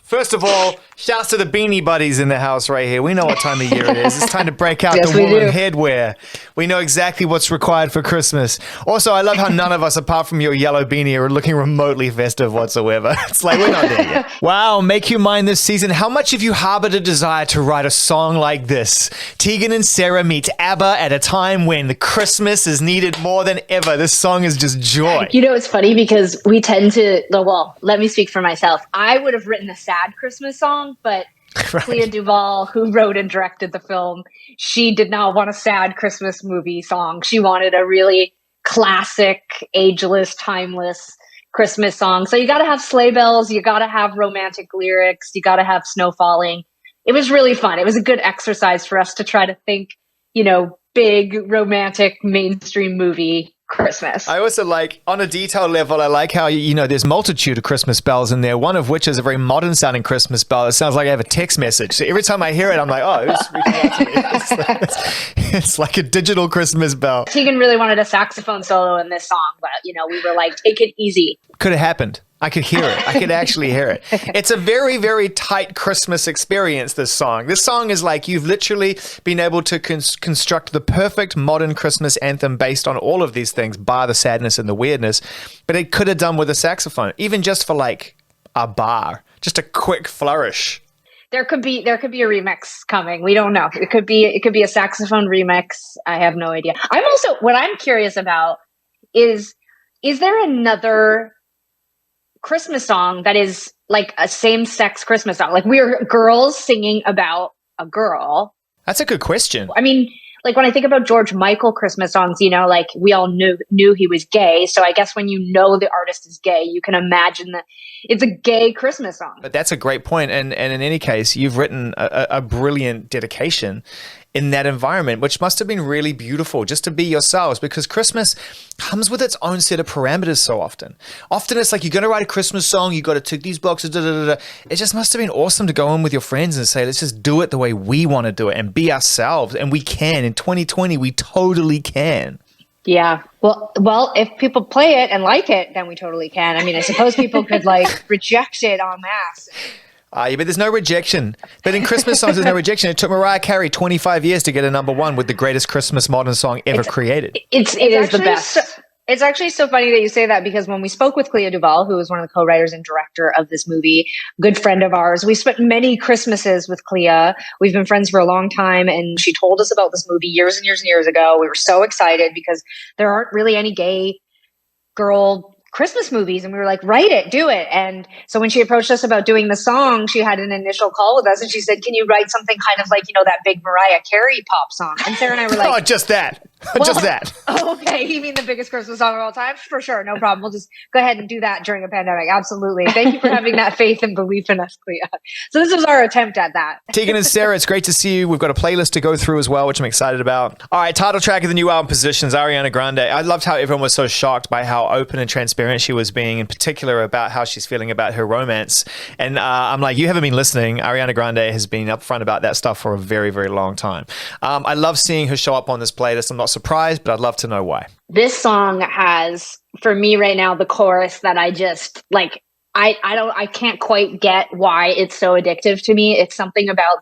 First of all, shouts to the Beanie Buddies in the house right here. We know what time of year it is. It's time to break out Yes, the we woolen do. headwear. We know exactly what's required for Christmas. Also, I love how none of us, apart from your yellow beanie, are looking remotely festive whatsoever. It's like we're not there yet. Wow, make you mine this season. How much have you harbored a desire to write a song like this? Tegan and Sara meet ABBA at a time when the Christmas is needed more than ever. This song is just joy. You know, it's funny because we tend to, well, let me speak for myself. I would have written a sad Christmas song, but Right. Clea Duvall, who wrote and directed the film, she did not want a sad Christmas movie song. She wanted a really classic, ageless, timeless Christmas song. So you got to have sleigh bells, you got to have romantic lyrics, you got to have snow falling. It was really fun. It was a good exercise for us to try to think, big romantic mainstream movie Christmas. I also like, on a detail level, I like how, there's multitude of Christmas bells in there, one of which is a very modern sounding Christmas bell. It sounds like I have a text message. So every time I hear it, I'm like, oh, who's reaching out to me? It's like a digital Christmas bell. Tegan really wanted a saxophone solo in this song, but, we were like, take it easy. Could have happened. I could hear it. I could actually hear it. It's a very, very tight Christmas experience, this song. This song is like you've literally been able to construct the perfect modern Christmas anthem based on all of these things, bar the sadness and the weirdness. But it could have done with a saxophone, even just for like a bar, just a quick flourish. There could be a remix coming. We don't know. It could be a saxophone remix. I have no idea. What I'm curious about is there another Christmas song that is like a same-sex Christmas song? Like we're girls singing about a girl. That's a good question. I mean, like when I think about George Michael Christmas songs, like we all knew he was gay. So I guess when you know the artist is gay, you can imagine that it's a gay Christmas song. But that's a great point. And in any case, you've written a brilliant dedication in that environment, which must have been really beautiful just to be yourselves, because Christmas comes with its own set of parameters so often. Often it's like you're going to write a Christmas song, you got to tick these boxes, da, da, da, da. It just must have been awesome to go in with your friends and say, let's just do it the way we want to do it and be ourselves. And we can. In 2020, we totally can. Yeah. Well, if people play it and like it, then we totally can. I mean, I suppose people could reject it en masse. Yeah, but there's no rejection. But in Christmas songs, there's no rejection. It took Mariah Carey 25 years to get a #1 with the greatest Christmas modern song ever created. It is the best. It's actually so funny that you say that, because when we spoke with Clea Duvall, who was one of the co-writers and director of this movie, good friend of ours, we spent many Christmases with Clea. We've been friends for a long time, and she told us about this movie years and years and years ago. We were so excited because there aren't really any gay girl Christmas movies, and we were like, write it, do it. And so when she approached us about doing the song, she had an initial call with us, and she said, can you write something kind of like, that big Mariah Carey pop song? And Sara and I were like, oh, just that. Just that. Okay, you mean the biggest Christmas song of all time? For sure, no problem. We'll just go ahead and do that during a pandemic. Absolutely. Thank you for having that faith and belief in us, Clea. So this was our attempt at that. Tegan and Sara, it's great to see you. We've got a playlist to go through as well, which I'm excited about. All right, title track of the new album, Positions, Ariana Grande. I loved how everyone was so shocked by how open and transparent she was being, in particular about how she's feeling about her romance. And I'm like, you haven't been listening. Ariana Grande has been upfront about that stuff for a very, very long time. I love seeing her show up on this playlist. I'm not surprised, but I'd love to know why. This song has, for me right now, the chorus that I just like. I can't quite get why it's so addictive to me. It's something about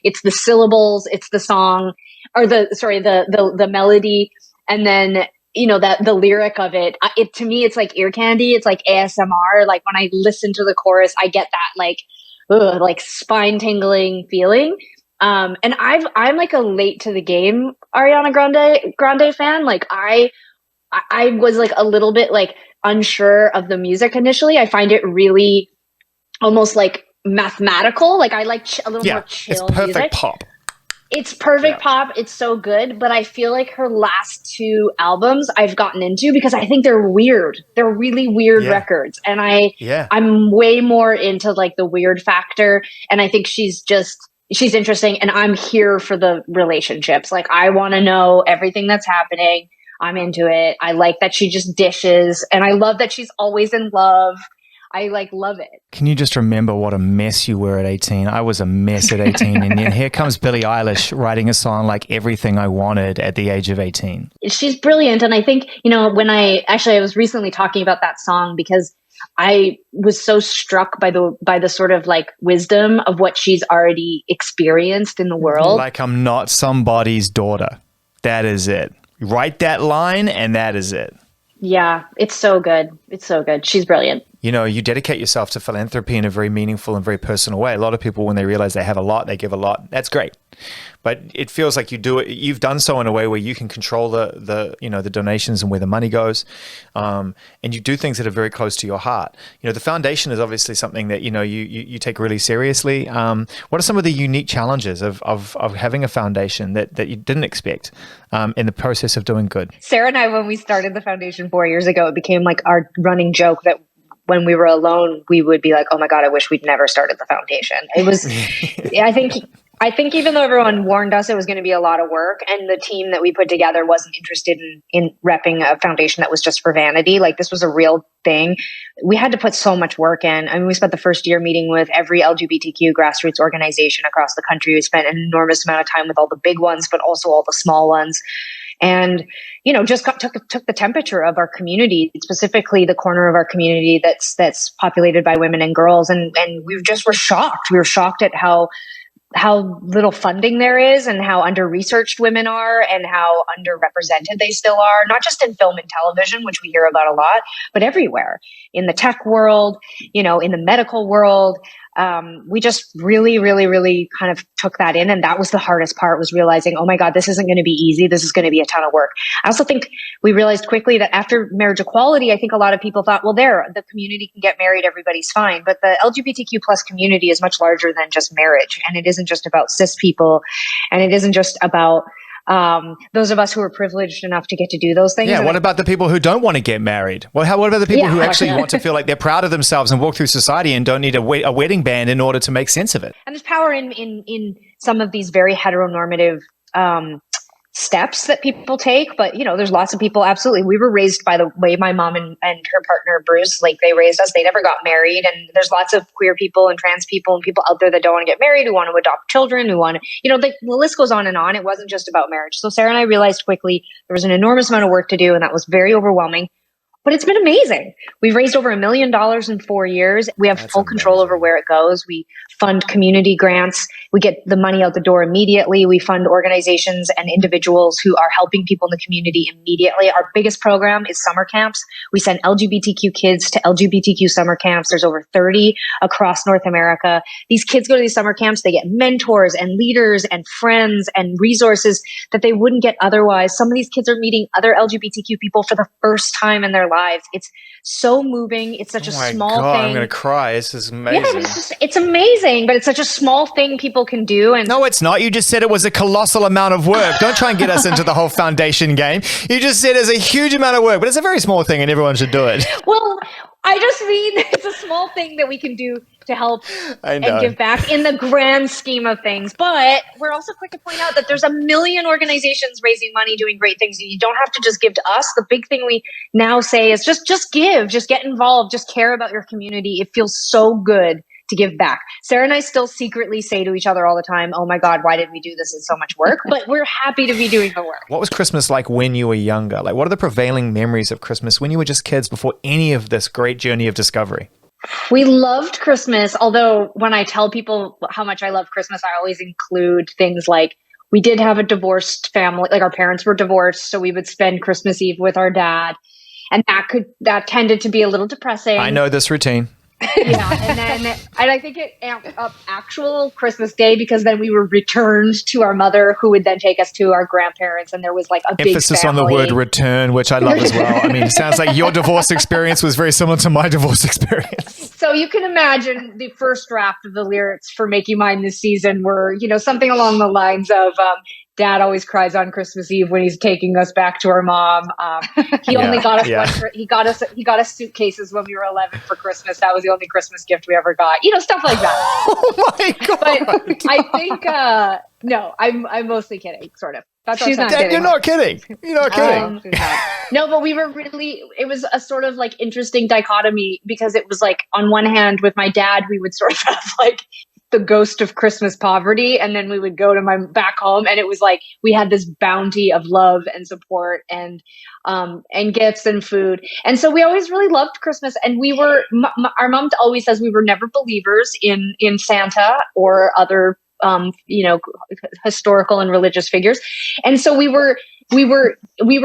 it's the syllables, it's the song, or the melody, and then that the lyric of it. To me, it's like ear candy. It's like ASMR. Like when I listen to the chorus, I get that like spine tingling feeling. And I'm like a late to the game Ariana Grande fan. Like I was like a little bit like unsure of the music initially. I find it really almost like mathematical. Like I like a little more chill it's perfect music. Pop. It's perfect pop. It's so good. But I feel like her last 2 albums I've gotten into because I think they're weird. They're really weird records. And I'm way more into like the weird factor. And I think she's interesting, and I'm here for the relationships. Like I want to know everything that's happening. I'm into it. I like that she just dishes, and I love that she's always in love. I love it. Can you just remember what a mess you were at 18? I was a mess at 18. And then here comes Billie Eilish writing a song like Everything I Wanted at the age of 18. She's brilliant. And I think, when I was recently talking about that song because I was so struck by the sort of like wisdom of what she's already experienced in the world. Like, I'm not somebody's daughter. That is it. Write that line and that is it. Yeah, it's so good. It's so good. She's brilliant. You know, you dedicate yourself to philanthropy in a very meaningful and very personal way. A lot of people, when they realize they have a lot, they give a lot. That's great. But it feels like you've done so in a way where you can control the donations and where the money goes. And you do things that are very close to your heart. You know, the foundation is obviously something that, you take really seriously. What are some of the unique challenges of having a foundation that you didn't expect in the process of doing good? Sara and I, when we started the foundation 4 years ago, it became like our running joke that when we were alone, we would be like, oh my God, I wish we'd never started the foundation. It was, I think even though everyone warned us it was going to be a lot of work, and the team that we put together wasn't interested in repping a foundation that was just for vanity, like this was a real thing, we had to put so much work in. I mean, we spent the first year meeting with every LGBTQ grassroots organization across the country. We spent an enormous amount of time with all the big ones, but also all the small ones. And, just took the temperature of our community, specifically the corner of our community that's populated by women and girls. And we just were shocked. We were shocked at how little funding there is and how under-researched women are and how underrepresented they still are, not just in film and television, which we hear about a lot, but everywhere in the tech world, in the medical world. We just really, really, really kind of took that in. And that was the hardest part, was realizing, oh my God, this isn't going to be easy. This is going to be a ton of work. I also think we realized quickly that after marriage equality, I think a lot of people thought, well, the community can get married, everybody's fine. But the LGBTQ plus community is much larger than just marriage. And it isn't just about cis people. And it isn't just about those of us who are privileged enough to get to do those things. Yeah. What about the people who don't want to get married? Well, what about the people who actually want to feel like they're proud of themselves and walk through society and don't need a wedding band in order to make sense of it? And there's power in some of these very heteronormative steps that people take. But, there's lots of people. Absolutely. We were raised by the way my mom and her partner, Bruce, like they raised us. They never got married. And there's lots of queer people and trans people and people out there that don't want to get married, who want to adopt children, who want to, the list goes on and on. It wasn't just about marriage. So Sara and I realized quickly there was an enormous amount of work to do, and that was very overwhelming. But it's been amazing. We've raised over $1 million in 4 years. We have full control over where it goes. We fund community grants. We get the money out the door immediately. We fund organizations and individuals who are helping people in the community immediately. Our biggest program is summer camps. We send LGBTQ kids to LGBTQ summer camps. There's over 30 across North America. These kids go to these summer camps. They get mentors and leaders and friends and resources that they wouldn't get otherwise. Some of these kids are meeting other LGBTQ people for the first time in their lives. It's so moving. It's such a small thing. I'm going to cry. This is amazing. Yeah, it's amazing, but it's such a small thing people can do. And no, it's not. You just said it was a colossal amount of work. Don't try and get us into the whole foundation game. You just said it's a huge amount of work, but it's a very small thing and everyone should do it. Well, I just mean it's a small thing that we can do to help and give back in the grand scheme of things. But we're also quick to point out that there's 1 million organizations raising money, doing great things. You don't have to just give to us. The big thing we now say is just give, just get involved, just care about your community. It feels so good to give back. Sara and I still secretly say to each other all the time, oh my God, why did we do this? It's so much work, but we're happy to be doing the work. What was Christmas like when you were younger? Like, what are the prevailing memories of Christmas when you were just kids before any of this great journey of discovery? We loved Christmas, although when I tell people how much I love Christmas, I always include things like we did have a divorced family, like our parents were divorced, so we would spend Christmas Eve with our dad, and that tended to be a little depressing. I know this routine. And I think it amped up actual Christmas Day, because then we were returned to our mother, who would then take us to our grandparents, and there was like a big emphasis on the word return, which I love as well. I mean, it sounds like your divorce experience was very similar to my divorce experience. So you can imagine the first draft of the lyrics for Make You Mine this season were, something along the lines of, Dad always cries on Christmas Eve when he's taking us back to our mom. He only got us he got us suitcases when we were 11 for Christmas. That was the only Christmas gift we ever got. Stuff like that. Oh my God! But I think no, I'm mostly kidding, sort of. She's not kidding. You're not kidding. You're not kidding. No, but we were really. It was a sort of like interesting dichotomy, because it was like on one hand with my dad we would sort of have like the ghost of Christmas poverty. And then we would go to my back home, and it was like we had this bounty of love and support and gifts and food. And so we always really loved Christmas. And we were, our mom always says we were never believers in Santa or other, historical and religious figures. And so we were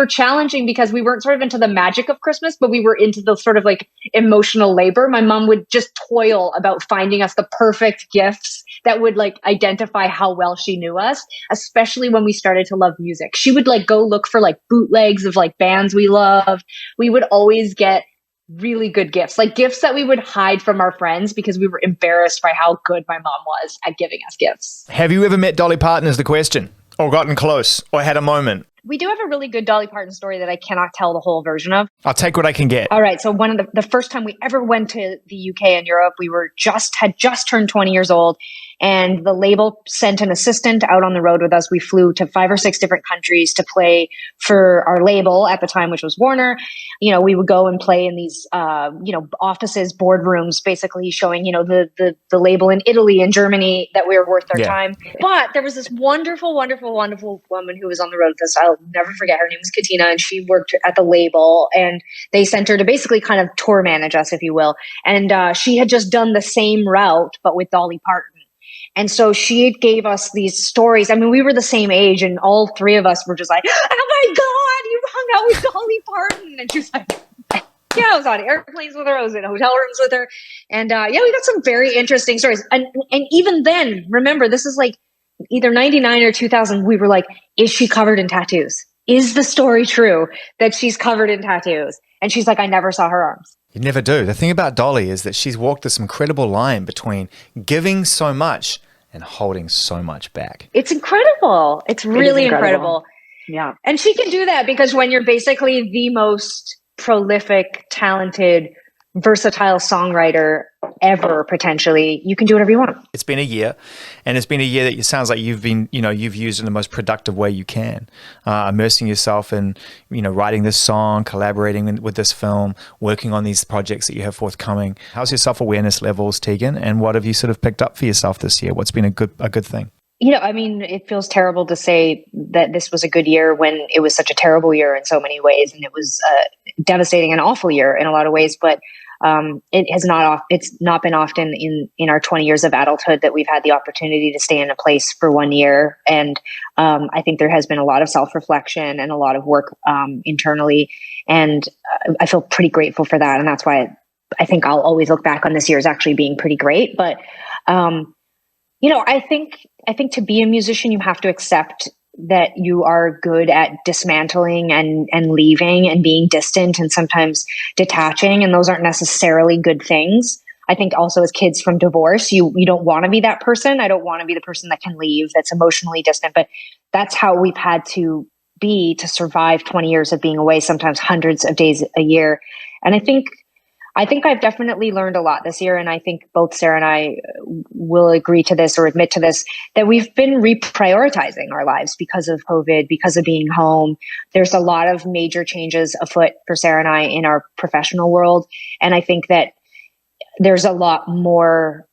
challenging because we weren't sort of into the magic of Christmas, but we were into the sort of like emotional labor. My mom would just toil about finding us the perfect gifts that would like identify how well she knew us, especially when we started to love music. She would like go look for like bootlegs of like bands we loved. We would always get really good gifts, like gifts that we would hide from our friends because we were embarrassed by how good my mom was at giving us gifts. Have you ever met Dolly Parton is the question, or gotten close, or had a moment? We do have a really good Dolly Parton story that I cannot tell the whole version of. I'll take what I can get. All right. So one of the first time we ever went to the UK and Europe, we had just turned 20 years old, and the label sent an assistant out on the road with us. We flew to 5 or 6 different countries to play for our label at the time, which was Warner. We would go and play in these, offices, boardrooms, basically showing, the label in Italy and Germany that we were worth our time. But there was this wonderful, wonderful, wonderful woman who was on the road with us. I'll never forget. Her name was Katina, and she worked at the label, and they sent her to basically kind of tour manage us, if you will. And she had just done the same route, but with Dolly Parton. And so she gave us these stories. I mean, we were the same age, and all 3 of us were just like, oh my God, you hung out with Dolly Parton. And she was like, yeah, I was on airplanes with her. I was in hotel rooms with her. And we got some very interesting stories. And even then, remember, this is like either 99 or 2000. We were like, is she covered in tattoos? Is the story true that she's covered in tattoos? And she's like, I never saw her arms. You never do. The thing about Dolly is that she's walked this incredible line between giving so much and holding so much back. It's incredible. It's really incredible. Yeah. And she can do that because when you're basically the most prolific, talented, versatile songwriter ever, potentially, you can do whatever you want. It's been a year, and it's been a year that it sounds like you've used in the most productive way you can, immersing yourself in, writing this song, collaborating with this film, working on these projects that you have forthcoming. How's your self-awareness levels, Tegan, and what have you sort of picked up for yourself this year? What's been a good thing? It feels terrible to say that this was a good year when it was such a terrible year in so many ways, and it was a devastating and awful year in a lot of ways, but it's not been often in our 20 years of adulthood that we've had the opportunity to stay in a place for 1 year. And I think there has been a lot of self-reflection and a lot of work internally. And I feel pretty grateful for that. And that's why I think I'll always look back on this year as actually being pretty great. But, I think to be a musician, you have to accept that you are good at dismantling and leaving and being distant and sometimes detaching. And those aren't necessarily good things. I think also as kids from divorce, you don't want to be that person. I don't want to be the person that can leave, that's emotionally distant, but that's how we've had to be to survive 20 years of being away, sometimes hundreds of days a year. And I think I've definitely learned a lot this year, and I think both Sara and I will agree to this or admit to this, that we've been reprioritizing our lives because of COVID, because of being home. There's a lot of major changes afoot for Sara and I in our professional world, and I think that there's a lot more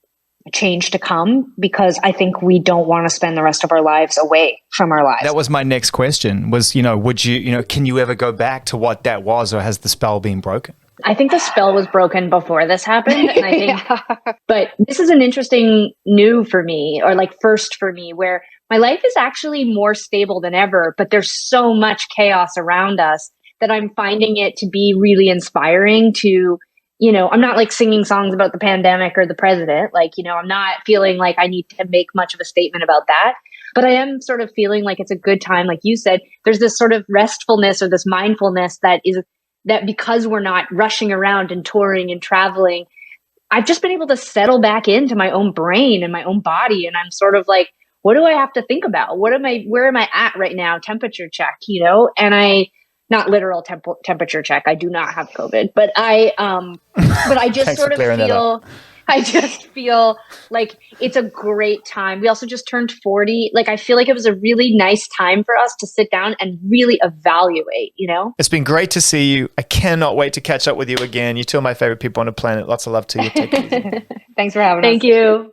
change to come because I think we don't want to spend the rest of our lives away from our lives. That was my next question was, would you, can you ever go back to what that was, or has the spell been broken? I think the spell was broken before this happened. And I think, but this is an interesting new for me, or like first for me, where my life is actually more stable than ever, but there's so much chaos around us that I'm finding it to be really inspiring to, I'm not like singing songs about the pandemic or the president. Like, I'm not feeling like I need to make much of a statement about that. But I am sort of feeling like it's a good time. Like you said, there's this sort of restfulness or this mindfulness that because we're not rushing around and touring and traveling, I've just been able to settle back into my own brain and my own body. And I'm sort of like, what do I have to think about? Where am I at right now? Temperature check, and not literal temperature check. I do not have COVID, but I just sort of feel like it's a great time. We also just turned 40. Like, I feel like it was a really nice time for us to sit down and really evaluate, It's been great to see you. I cannot wait to catch up with you again. You're two of my favorite people on the planet. Lots of love to you. Take it easy. Thanks for having us. Thank you.